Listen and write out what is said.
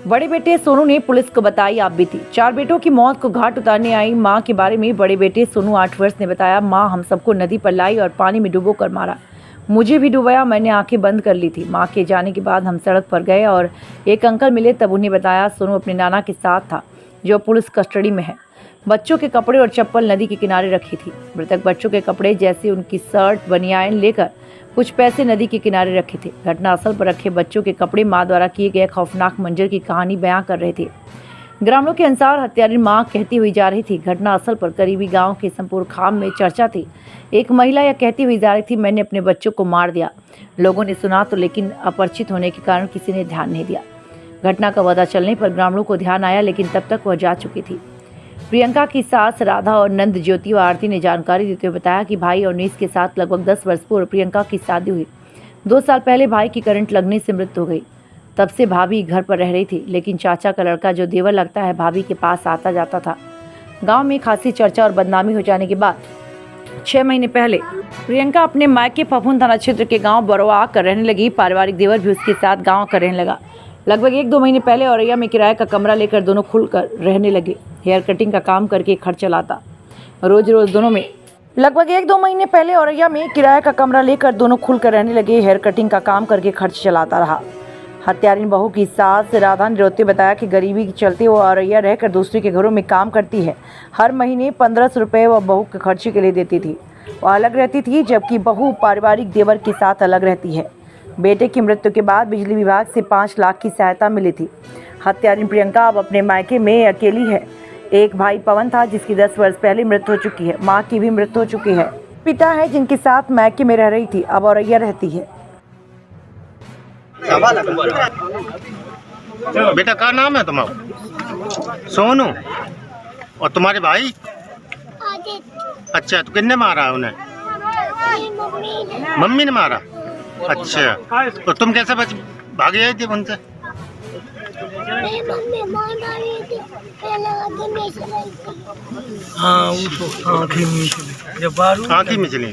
बड़े बेटे सोनू ने पुलिस को बताई आप बीती। 4 बेटों की मौत को घाट उतारने आई मां के बारे में बड़े बेटे सोनू 8 वर्ष ने बताया, मां हम सबको नदी पर लाई और पानी में डुबो कर मारा। मुझे भी डुबाया, मैंने आंखें बंद कर ली थी। मां के जाने के बाद हम सड़क पर गए और एक अंकल मिले, तब उन्हें बताया सोनू अपने नाना के साथ था जो पुलिस कस्टडी में है। बच्चों के कपड़े और चप्पल नदी के किनारे रखी थी। मृतक बच्चों के कपड़े जैसे उनकी शर्ट बनियान लेकर कुछ पैसे नदी के किनारे रखे थे। घटनास्थल पर रखे बच्चों के कपड़े मां द्वारा किए गए खौफनाक मंजर की कहानी बयां कर रहे थे। ग्रामीणों के अनुसार हत्यारी मां कहती हुई जा रही थी। घटनास्थल पर करीबी गांव के संपूर्ण खाम में चर्चा थी। एक महिला यह कहती हुई जा रही थी, मैंने अपने बच्चों को मार दिया। लोगों ने सुना तो, लेकिन अपरिचित होने के कारण किसी ने ध्यान नहीं दिया। घटना का पता चलने पर ग्रामीणों को ध्यान आया, लेकिन तब तक वह जा चुकी थी। प्रियंका की सास राधा और नंद ज्योति व आरती ने जानकारी देते हुए बताया कि भाई और नीस के साथ लगभग 10 वर्ष पूर्व प्रियंका की शादी हुई। 2 साल पहले भाई की करंट लगने से मृत्यु हो गई। तब से भाभी घर पर रह रही थी, लेकिन चाचा का लड़का जो देवर लगता है भाभी के पास आता जाता था। गांव में खासी चर्चा और बदनामी हो जाने के बाद 6 महीने पहले प्रियंका अपने मायके फफूंद थाना क्षेत्र के गाँव बरवा कर रहने लगी। पारिवारिक देवर भी उसके साथ गाँव कर रहने लगा। लगभग 1-2 महीने पहले औरैया में किराए का कमरा लेकर दोनों खुलकर रहने लगे। हेयर कटिंग का काम करके खर्च चलाता। रोज दोनों में लगभग 1-2 महीने पहले औरैया में किराए का कमरा लेकर दोनों खुलकर रहने लगे। हेयर कटिंग का काम करके खर्च चलाता रहा। हत्यारिन बहू की सास राधा ने रोते बताया कि गरीबी के चलते वो औरैया रहकर दूसरे के घरों में काम करती है। हर महीने 1500 रुपये वह बहू के खर्चे के लिए देती थी। वह अलग रहती थी, जबकि बहू पारिवारिक देवर के साथ अलग रहती है। बेटे की मृत्यु के बाद बिजली विभाग से 5 लाख की सहायता मिली थी। हत्यारिन प्रियंका अब अपने मायके में अकेली है। एक भाई पवन था जिसकी 10 वर्ष पहले मृत्यु हो चुकी है। मां की भी मृत्यु हो चुकी है। पिता है जिनके साथ मायके में रह रही थी, अब औरैया रहती है। बेटा क्या नाम है तुम्हारा? सोनू। और तुम्हारे भाई? अच्छा, तो किसने मारा है उन्हें? मम्मी ने मारा। अच्छा, तो तुम कैसे भाग गए थे उनसे? हाँ, वो तो आँखें में चली। जब आँखें में चली।